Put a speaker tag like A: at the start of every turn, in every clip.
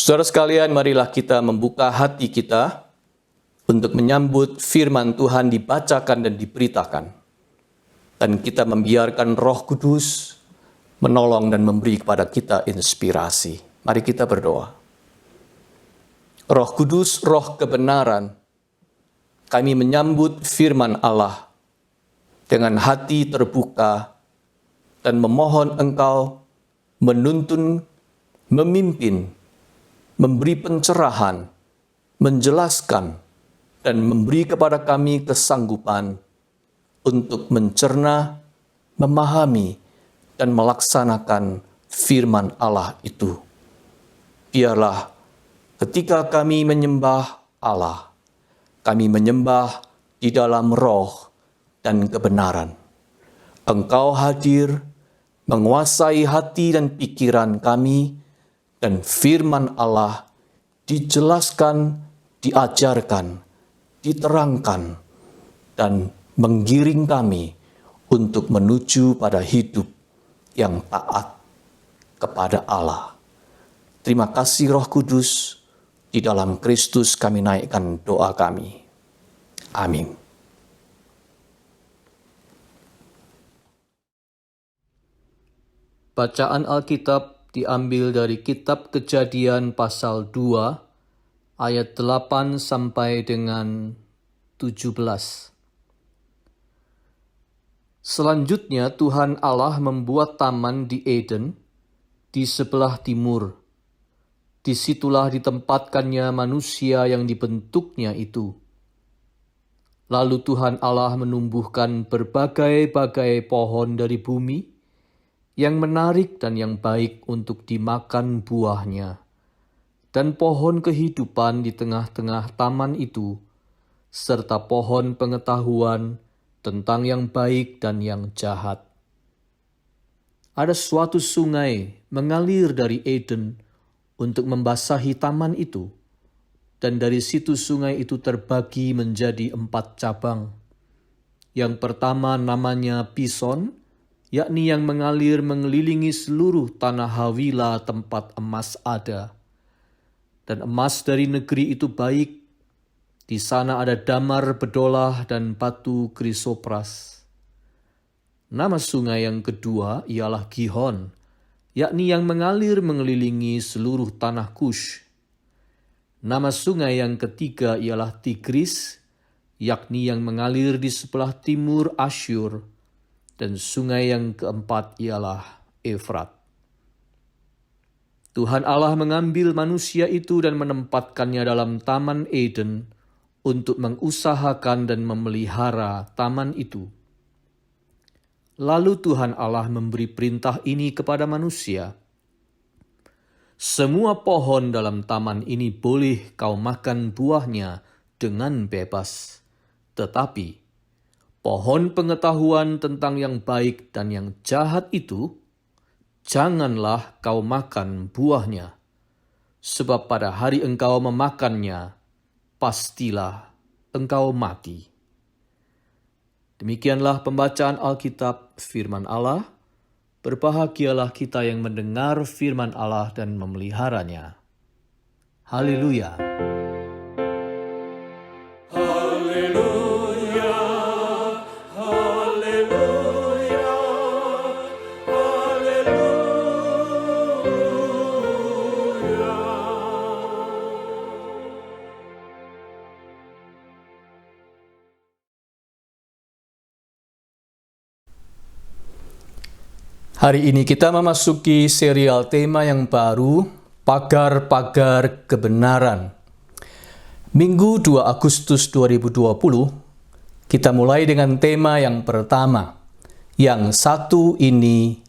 A: Saudara sekalian, marilah kita membuka hati kita untuk menyambut firman Tuhan dibacakan dan diberitakan. Dan kita membiarkan Roh Kudus menolong dan memberi kepada kita inspirasi. Mari kita berdoa. Roh Kudus, Roh kebenaran, kami menyambut firman Allah dengan hati terbuka dan memohon Engkau menuntun, memimpin, memberi pencerahan, menjelaskan, dan memberi kepada kami kesanggupan untuk mencerna, memahami, dan melaksanakan firman Allah itu. Biarlah ketika kami menyembah Allah, kami menyembah di dalam roh dan kebenaran. Engkau hadir, menguasai hati dan pikiran kami, dan firman Allah dijelaskan, diajarkan, diterangkan, dan menggiring kami untuk menuju pada hidup yang taat kepada Allah. Terima kasih Roh Kudus, di dalam Kristus kami naikkan doa kami. Amin. Bacaan Alkitab diambil dari kitab Kejadian pasal 2 ayat 8 sampai dengan 17. Selanjutnya Tuhan Allah membuat taman di Eden di sebelah timur. Disitulah ditempatkannya manusia yang dibentuknya itu. Lalu Tuhan Allah menumbuhkan berbagai-bagai pohon dari bumi, yang menarik dan yang baik untuk dimakan buahnya, dan pohon kehidupan di tengah-tengah taman itu, serta pohon pengetahuan tentang yang baik dan yang jahat. Ada suatu sungai mengalir dari Eden untuk membasahi taman itu, dan dari situ sungai itu terbagi menjadi 4 cabang. Yang pertama namanya Pison, yakni yang mengalir mengelilingi seluruh tanah Hawila tempat emas ada. Dan emas dari negeri itu baik. Di sana ada damar bedolah dan batu krisopras. Nama sungai yang kedua ialah Gihon, yakni yang mengalir mengelilingi seluruh tanah Kush. Nama sungai yang ketiga ialah Tigris, yakni yang mengalir di sebelah timur Asyur. Dan sungai yang keempat ialah Efrat. Tuhan Allah mengambil manusia itu dan menempatkannya dalam Taman Eden untuk mengusahakan dan memelihara taman itu. Lalu Tuhan Allah memberi perintah ini kepada manusia. Semua pohon dalam taman ini boleh kau makan buahnya dengan bebas. Tetapi pohon pengetahuan tentang yang baik dan yang jahat itu, janganlah kau makan buahnya. Sebab pada hari engkau memakannya, pastilah engkau mati. Demikianlah pembacaan Alkitab firman Allah. Berbahagialah kita yang mendengar firman Allah dan memeliharanya. Haleluya. Hari ini kita memasuki serial tema yang baru, Pagar-Pagar Kebenaran. Minggu 2 Agustus 2020, kita mulai dengan tema yang pertama. Yang satu ini,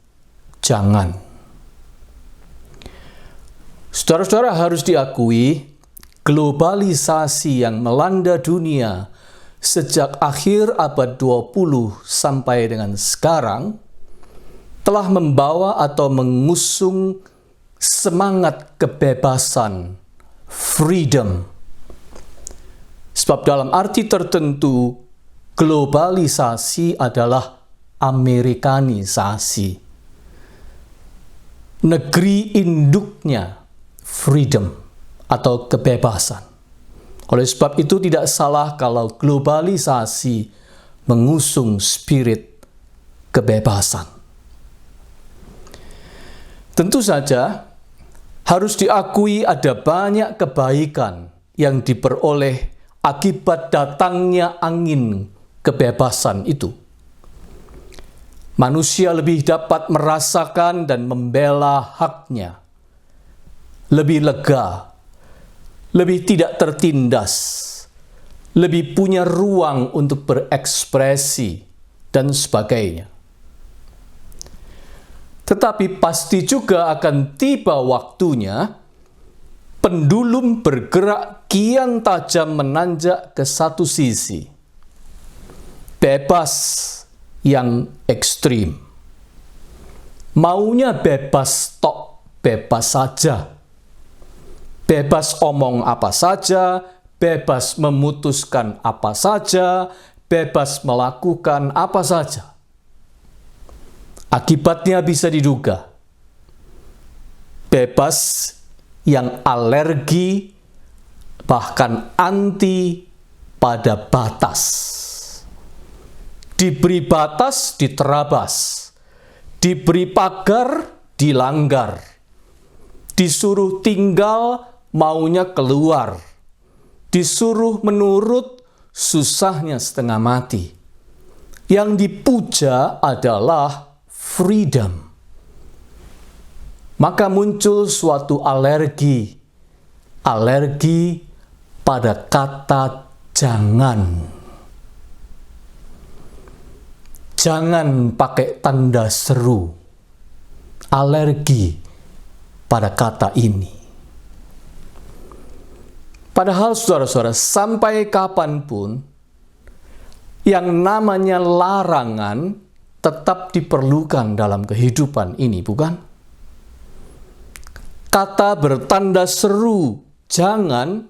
A: jangan. Saudara-saudara, harus diakui, globalisasi yang melanda dunia sejak akhir abad 20 sampai dengan sekarang telah membawa atau mengusung semangat kebebasan, freedom. Sebab dalam arti tertentu, globalisasi adalah Amerikanisasi. Negeri induknya freedom. atau kebebasan. Oleh sebab itu tidak salah kalau globalisasi mengusung spirit kebebasan. Tentu saja harus diakui ada banyak kebaikan yang diperoleh akibat datangnya angin kebebasan itu. Manusia lebih dapat merasakan dan membela haknya, lebih lega, lebih tidak tertindas, lebih punya ruang untuk berekspresi, dan sebagainya. Tetapi pasti juga akan tiba waktunya pendulum bergerak kian tajam menanjak ke satu sisi. Bebas yang ekstrim. Maunya bebas tok, bebas saja. Bebas omong apa saja, bebas memutuskan apa saja, bebas melakukan apa saja. Akibatnya bisa diduga. Bebas yang alergi, bahkan anti pada batas. Diberi batas, diterabas. Diberi pagar, dilanggar. Disuruh tinggal, maunya keluar. Disuruh menurut, susahnya setengah mati. Yang dipuja adalah freedom. Maka muncul suatu alergi pada kata jangan. Jangan pakai tanda seru. Alergi pada kata ini. Padahal saudara-saudara, sampai kapanpun yang namanya larangan tetap diperlukan dalam kehidupan ini, bukan? Kata bertanda seru, jangan,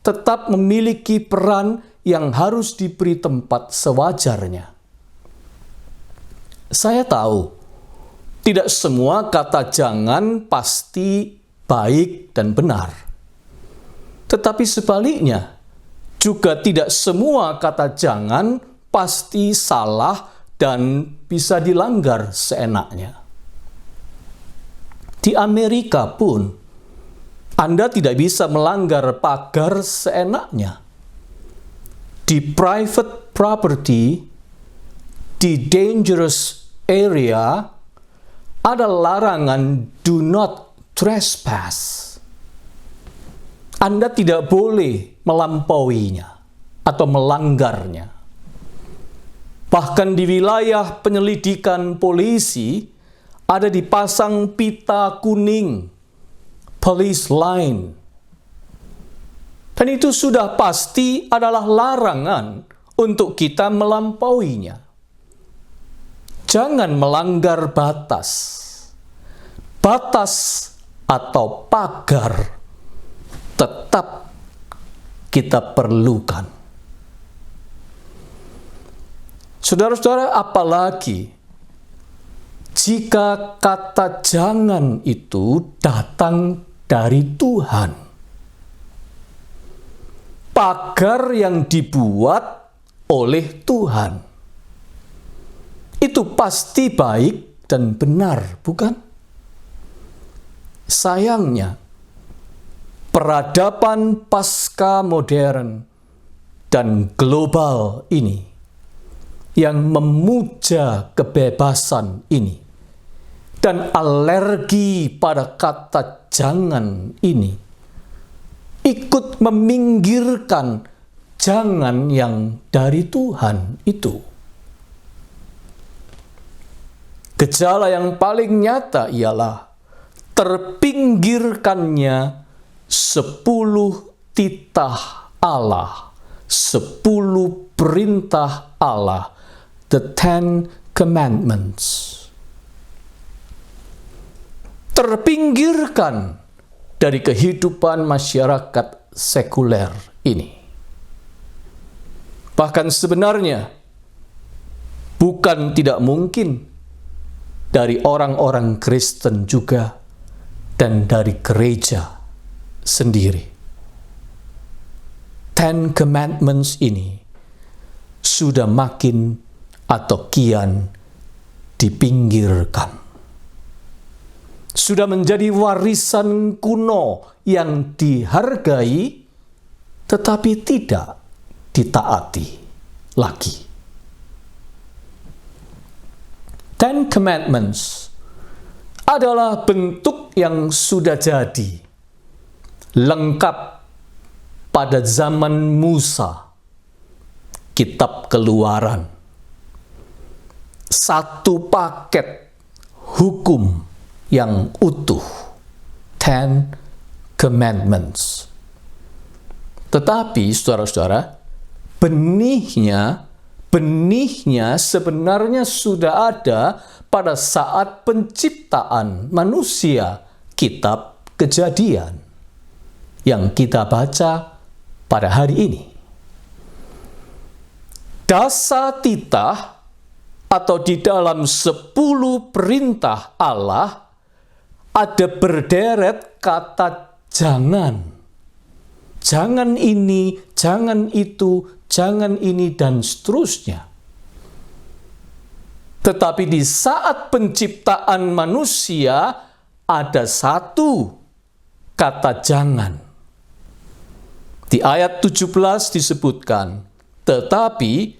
A: tetap memiliki peran yang harus diberi tempat sewajarnya. Saya tahu, tidak semua kata jangan pasti baik dan benar. Tetapi sebaliknya, juga tidak semua kata jangan pasti salah dan bisa dilanggar seenaknya. Di Amerika pun, Anda tidak bisa melanggar pagar seenaknya. Di private property, di dangerous area, ada larangan do not trespass. Anda tidak boleh melampauinya atau melanggarnya. Bahkan di wilayah penyelidikan polisi, ada dipasang pita kuning, police line. Dan itu sudah pasti adalah larangan untuk kita melampauinya. Jangan melanggar batas. Batas atau pagar tetap kita perlukan. Saudara-saudara, apalagi jika kata jangan itu datang dari Tuhan. Pagar yang dibuat oleh Tuhan. Itu pasti baik dan benar, bukan? Sayangnya, peradaban pasca modern dan global ini yang memuja kebebasan ini dan alergi pada kata jangan ini ikut meminggirkan jangan yang dari Tuhan itu. Gejala yang paling nyata ialah terpinggirkannya 10 titah Allah, 10 perintah Allah, the 10 commandments. Terpinggirkan dari kehidupan masyarakat sekuler ini. Bahkan sebenarnya bukan tidak mungkin dari orang-orang Kristen juga dan dari gereja sendiri. Ten Commandments ini sudah makin atau kian dipinggirkan. Sudah menjadi warisan kuno yang dihargai tetapi tidak ditaati lagi. Ten Commandments adalah bentuk yang sudah jadi, lengkap pada zaman Musa, Kitab Keluaran. Satu paket hukum yang utuh, Ten Commandments. Tetapi, saudara-saudara, benihnya sebenarnya sudah ada pada saat penciptaan manusia, Kitab Kejadian, yang kita baca pada hari ini. Dasatitah atau di dalam 10 perintah Allah ada berderet kata jangan. Jangan ini, jangan itu, jangan ini, dan seterusnya. Tetapi di saat penciptaan manusia ada satu kata jangan. Di ayat 17 disebutkan, tetapi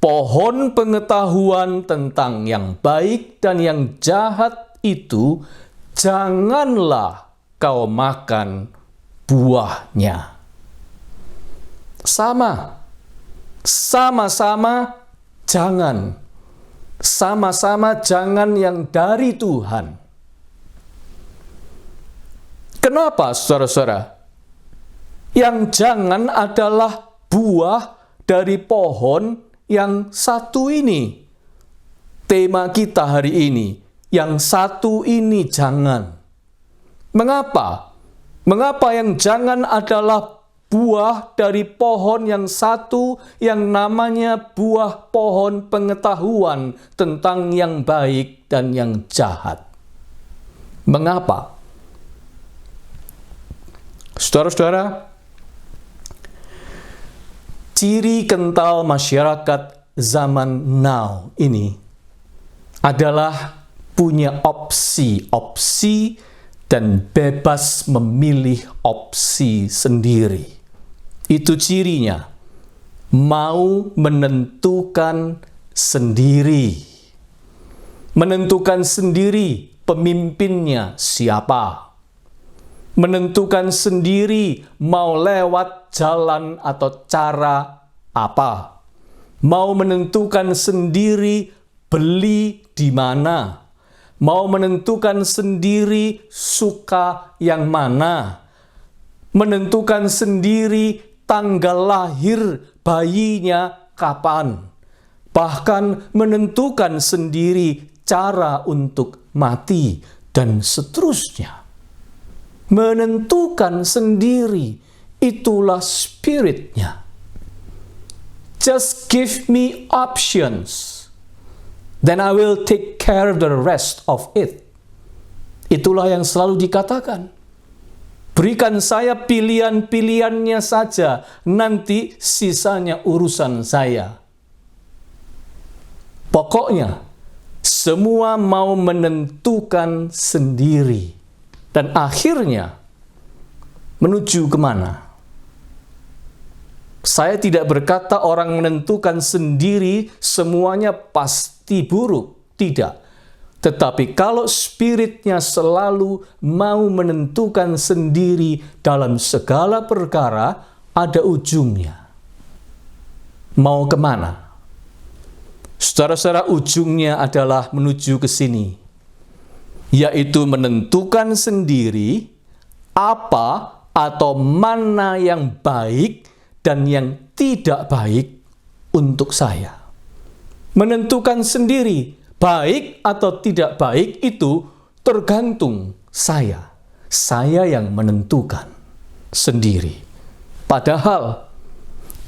A: pohon pengetahuan tentang yang baik dan yang jahat itu janganlah kau makan buahnya. Sama-sama jangan. Sama-sama jangan yang dari Tuhan. Kenapa, saudara-saudara? Yang jangan adalah buah dari pohon yang satu ini. Tema kita hari ini, yang satu ini jangan. Mengapa? Mengapa yang jangan adalah buah dari pohon yang satu yang namanya buah pohon pengetahuan tentang yang baik dan yang jahat? Mengapa? Saudara-saudara, ciri kental masyarakat zaman now ini adalah punya opsi-opsi dan bebas memilih opsi sendiri. Itu cirinya, mau menentukan sendiri. Menentukan sendiri pemimpinnya siapa. Menentukan sendiri mau lewat jalan atau cara apa. Mau menentukan sendiri beli di mana. Mau menentukan sendiri suka yang mana. Menentukan sendiri tanggal lahir bayinya kapan. Bahkan menentukan sendiri cara untuk mati dan seterusnya. Menentukan sendiri, itulah spiritnya. Just give me options, then I will take care of the rest of it. Itulah yang selalu dikatakan. Berikan saya pilihan-pilihannya saja, nanti sisanya urusan saya. Pokoknya, semua mau menentukan sendiri. Dan akhirnya, menuju kemana? Saya tidak berkata orang menentukan sendiri semuanya pasti buruk. Tidak. Tetapi kalau spiritnya selalu mau menentukan sendiri dalam segala perkara, ada ujungnya. Mau kemana? Saudara-saudara, ujungnya adalah menuju ke sini. Yaitu menentukan sendiri apa atau mana yang baik dan yang tidak baik untuk saya. Menentukan sendiri baik atau tidak baik itu tergantung saya. Saya yang menentukan sendiri. Padahal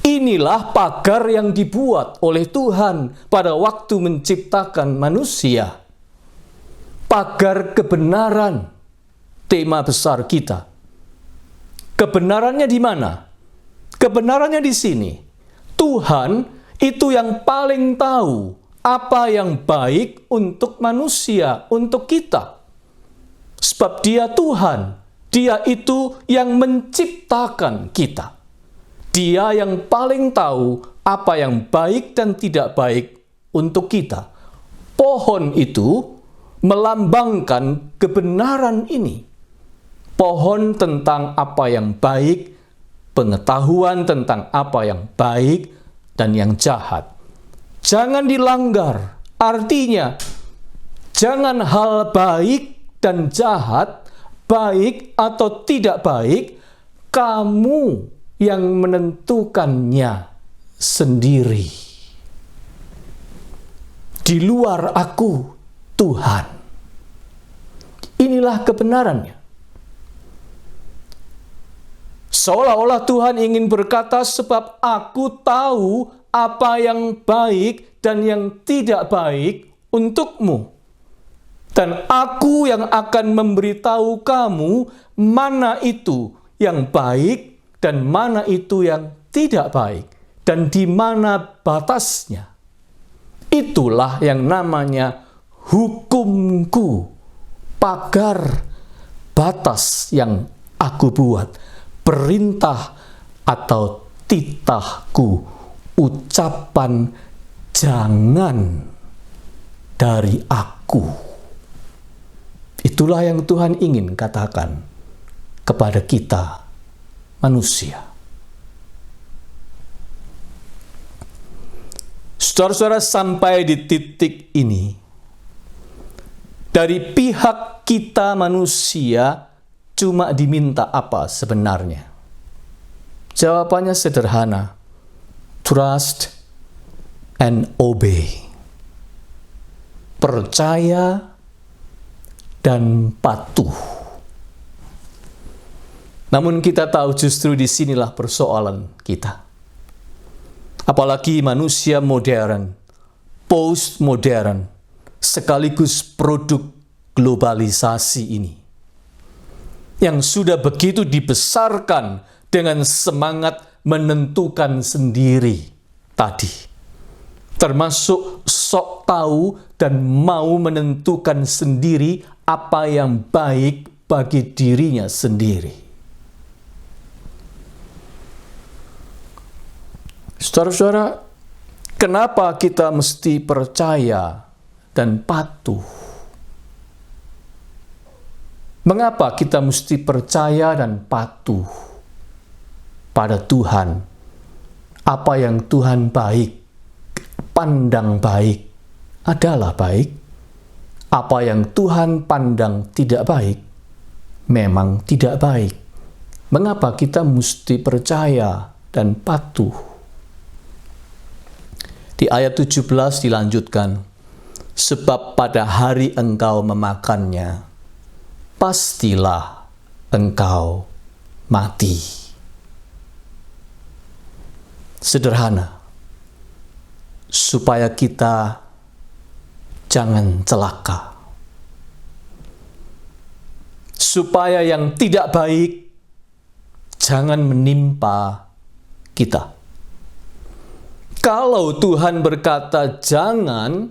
A: inilah pagar yang dibuat oleh Tuhan pada waktu menciptakan manusia. Pagar kebenaran, tema besar kita. Kebenarannya di mana? Kebenarannya di sini, Tuhan itu yang paling tahu apa yang baik untuk manusia, untuk kita. Sebab Dia Tuhan, Dia itu yang menciptakan kita. Dia yang paling tahu apa yang baik dan tidak baik untuk kita. Pohon itu melambangkan kebenaran ini. Pohon tentang apa yang baik, pengetahuan tentang apa yang baik dan yang jahat. Jangan dilanggar. Artinya, jangan hal baik dan jahat, baik atau tidak baik, kamu yang menentukannya sendiri. Di luar aku, Tuhan. Inilah kebenarannya. Seolah-olah Tuhan ingin berkata, sebab aku tahu apa yang baik dan yang tidak baik untukmu. Dan aku yang akan memberitahu kamu mana itu yang baik dan mana itu yang tidak baik. Dan di mana batasnya. Itulah yang namanya hukumku. Pagar batas yang aku buat. Perintah atau titahku, ucapan jangan dari aku. Itulah yang Tuhan ingin katakan kepada kita manusia. Saudara-saudara, sampai di titik ini, dari pihak kita manusia, cuma diminta apa sebenarnya? Jawabannya sederhana. Trust and obey. Percaya dan patuh. Namun kita tahu justru disinilah persoalan kita. Apalagi manusia modern, postmodern, sekaligus produk globalisasi ini. Yang sudah begitu dibesarkan dengan semangat menentukan sendiri tadi. Termasuk sok tahu dan mau menentukan sendiri apa yang baik bagi dirinya sendiri. Saudara-saudara, kenapa kita mesti percaya dan patuh? Mengapa kita mesti percaya dan patuh pada Tuhan? Apa yang Tuhan pandang baik adalah baik. Apa yang Tuhan pandang tidak baik, memang tidak baik. Mengapa kita mesti percaya dan patuh? Di ayat 17 dilanjutkan, sebab pada hari engkau memakannya, pastilah engkau mati. Sederhana, supaya kita jangan celaka. Supaya yang tidak baik jangan menimpa kita. Kalau Tuhan berkata jangan,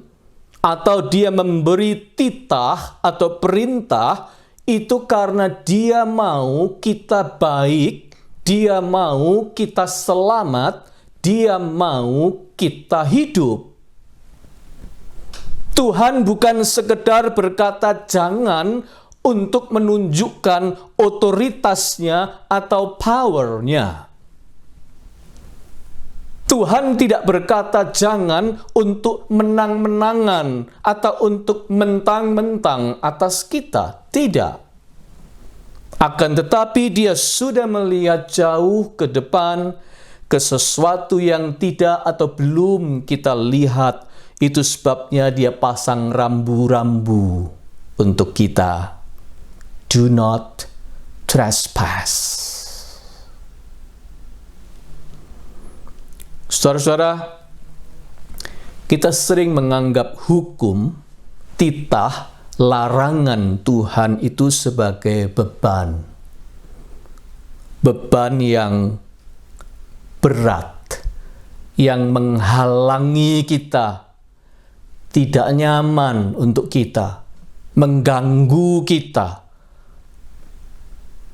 A: atau Dia memberi titah atau perintah, itu karena Dia mau kita baik, Dia mau kita selamat, Dia mau kita hidup. Tuhan bukan sekedar berkata jangan untuk menunjukkan otoritasnya atau powernya. Tuhan tidak berkata jangan untuk menang-menangan atau untuk mentang-mentang atas kita. Tidak. Akan tetapi Dia sudah melihat jauh ke depan, ke sesuatu yang tidak atau belum kita lihat. Itu sebabnya Dia pasang rambu-rambu untuk kita. Do not trespass. Saudara-saudara, kita sering menganggap hukum, titah, larangan Tuhan itu sebagai beban. Beban yang berat yang menghalangi kita, tidak nyaman untuk kita, mengganggu kita,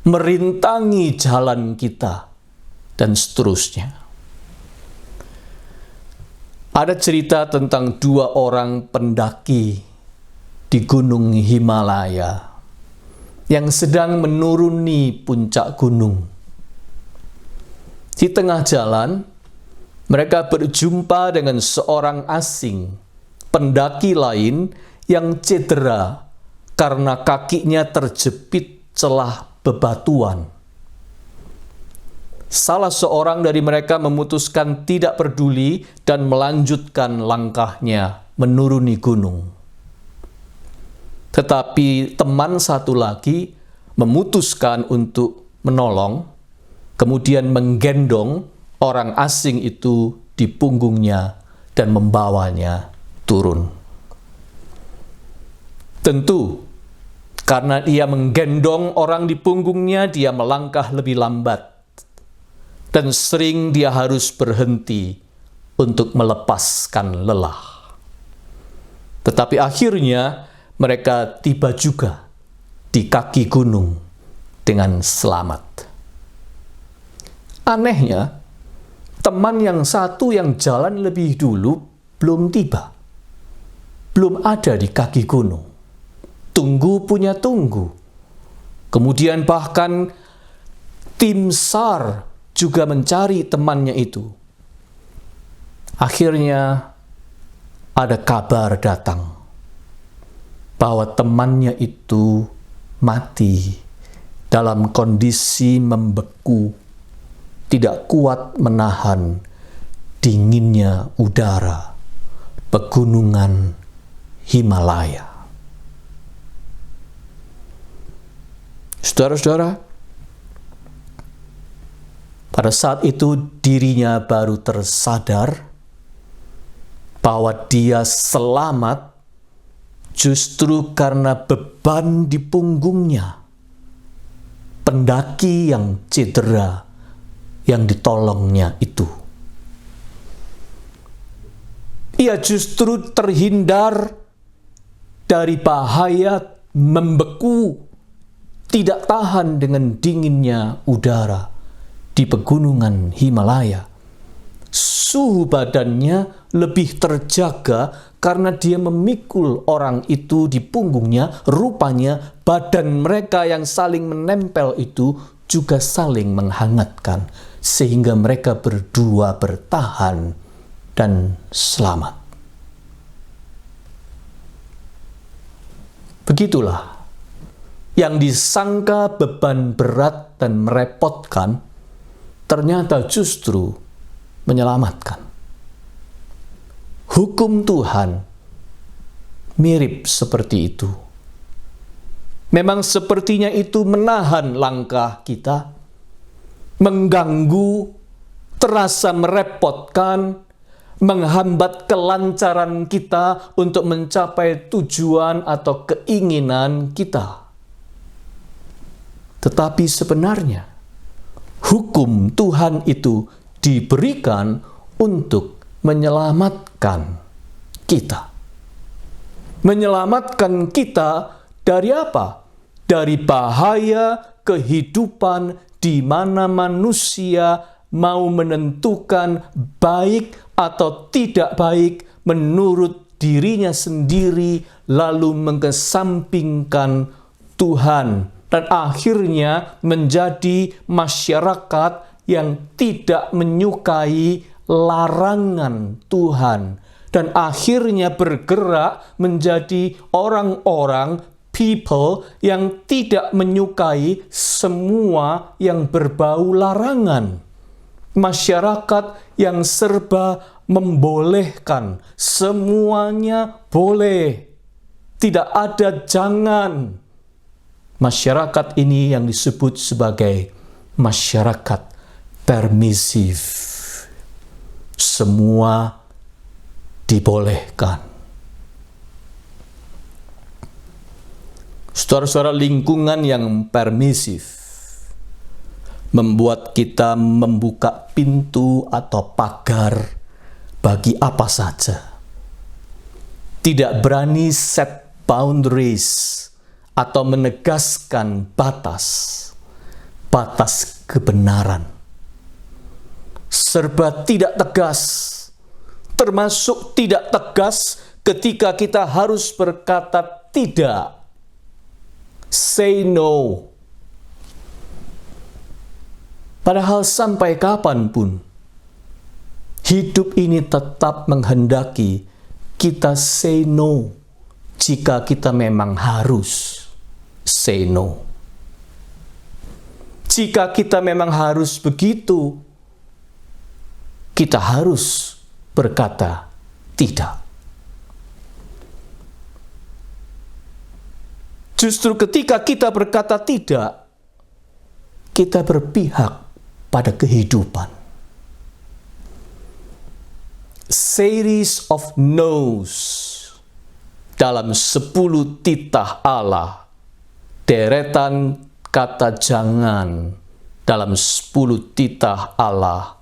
A: merintangi jalan kita, dan seterusnya. Ada cerita tentang 2 orang pendaki di Gunung Himalaya yang sedang menuruni puncak gunung. Di tengah jalan, mereka berjumpa dengan seorang asing, pendaki lain yang cedera karena kakinya terjepit celah bebatuan. Salah seorang dari mereka memutuskan tidak peduli dan melanjutkan langkahnya menuruni gunung. Tetapi teman satu lagi memutuskan untuk menolong, kemudian menggendong orang asing itu di punggungnya dan membawanya turun. Tentu, karena dia menggendong orang di punggungnya, dia melangkah lebih lambat. Dan sering dia harus berhenti untuk melepaskan lelah. Tetapi akhirnya mereka tiba juga di kaki gunung dengan selamat. Anehnya, teman yang satu yang jalan lebih dulu belum tiba. Belum ada di kaki gunung. Tunggu punya tunggu. Kemudian bahkan tim SAR juga mencari temannya itu. Akhirnya ada kabar datang bahwa temannya itu mati dalam kondisi membeku, tidak kuat menahan dinginnya udara pegunungan Himalaya. Saudara-saudara, pada saat itu dirinya baru tersadar bahwa dia selamat justru karena beban di punggungnya. Pendaki yang cedera yang ditolongnya itu. Ia justru terhindar dari bahaya membeku, tidak tahan dengan dinginnya udara di pegunungan Himalaya. Suhu badannya lebih terjaga karena dia memikul orang itu di punggungnya. Rupanya badan mereka yang saling menempel itu juga saling menghangatkan, sehingga mereka berdua bertahan dan selamat. Begitulah yang disangka beban berat dan merepotkan ternyata justru menyelamatkan. Hukum Tuhan mirip seperti itu. Memang sepertinya itu menahan langkah kita, mengganggu, terasa merepotkan, menghambat kelancaran kita untuk mencapai tujuan atau keinginan kita. Tetapi sebenarnya hukum Tuhan itu diberikan untuk menyelamatkan kita. Menyelamatkan kita dari apa? Dari bahaya kehidupan di mana manusia mau menentukan baik atau tidak baik menurut dirinya sendiri, lalu mengesampingkan Tuhan, dan akhirnya menjadi masyarakat yang tidak menyukai larangan Tuhan, dan akhirnya bergerak menjadi orang-orang, people yang tidak menyukai semua yang berbau larangan. Masyarakat yang serba membolehkan, semuanya boleh, tidak ada jangan. Masyarakat ini yang disebut sebagai masyarakat permisif. Semua dibolehkan. Saudara-saudara, lingkungan yang permisif membuat kita membuka pintu atau pagar bagi apa saja. Tidak berani set boundaries atau menegaskan batas kebenaran. Serba tidak tegas, termasuk tidak tegas ketika kita harus berkata tidak. Say no. Padahal sampai kapanpun, hidup ini tetap menghendaki kita say no jika kita memang harus say no. Jika kita memang harus begitu, kita harus berkata tidak. Justru ketika kita berkata tidak, kita berpihak pada kehidupan. Series of no's dalam 10 titah Allah, deretan kata jangan dalam 10 titah Allah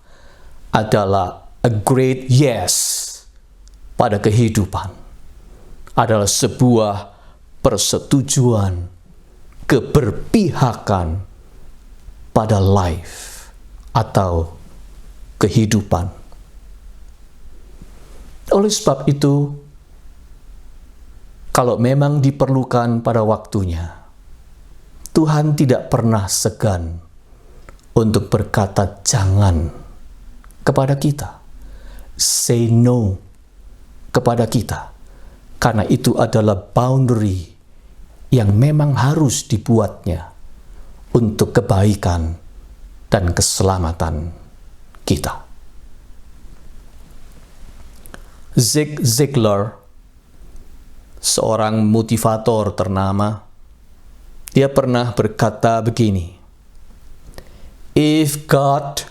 A: adalah a great yes pada kehidupan, adalah sebuah persetujuan, keberpihakan pada life atau kehidupan. Oleh sebab itu, kalau memang diperlukan pada waktunya, Tuhan tidak pernah segan untuk berkata jangan kepada kita. Say no kepada kita. Karena itu adalah boundary yang memang harus dibuatnya untuk kebaikan dan keselamatan kita. Zig Ziglar, seorang motivator ternama, dia pernah berkata begini, "If God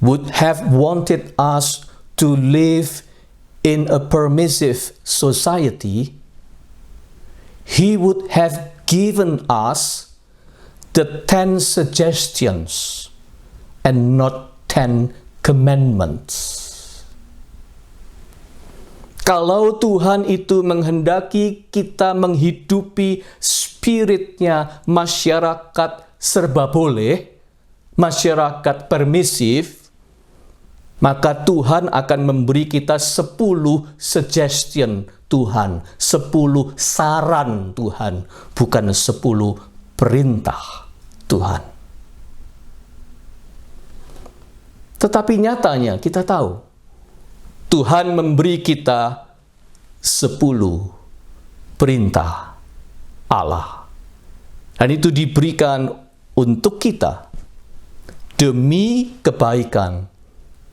A: would have wanted us to live in a permissive society, He would have given us the 10 suggestions and not 10 commandments." Kalau Tuhan itu menghendaki kita menghidupi spiritnya masyarakat serba boleh, masyarakat permisif, maka Tuhan akan memberi kita 10 suggestion Tuhan, 10 saran Tuhan, bukan 10 perintah Tuhan. Tetapi nyatanya kita tahu, Tuhan memberi kita 10 perintah Allah. Dan itu diberikan untuk kita demi kebaikan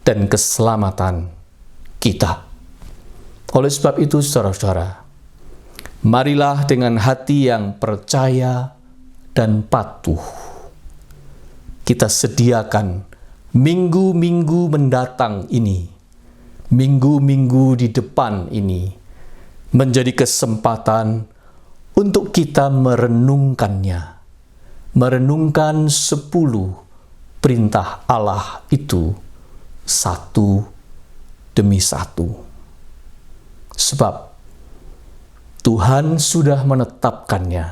A: dan keselamatan kita. Oleh sebab itu, saudara-saudara, marilah dengan hati yang percaya dan patuh kita sediakan minggu-minggu mendatang ini, minggu-minggu di depan ini, menjadi kesempatan untuk kita merenungkannya, merenungkan 10 perintah Allah itu satu demi satu. Sebab Tuhan sudah menetapkannya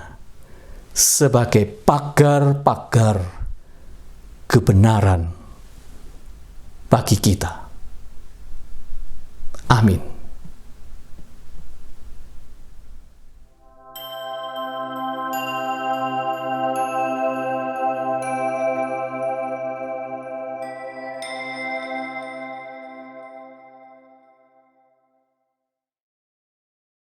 A: sebagai pagar-pagar kebenaran bagi kita. Amin.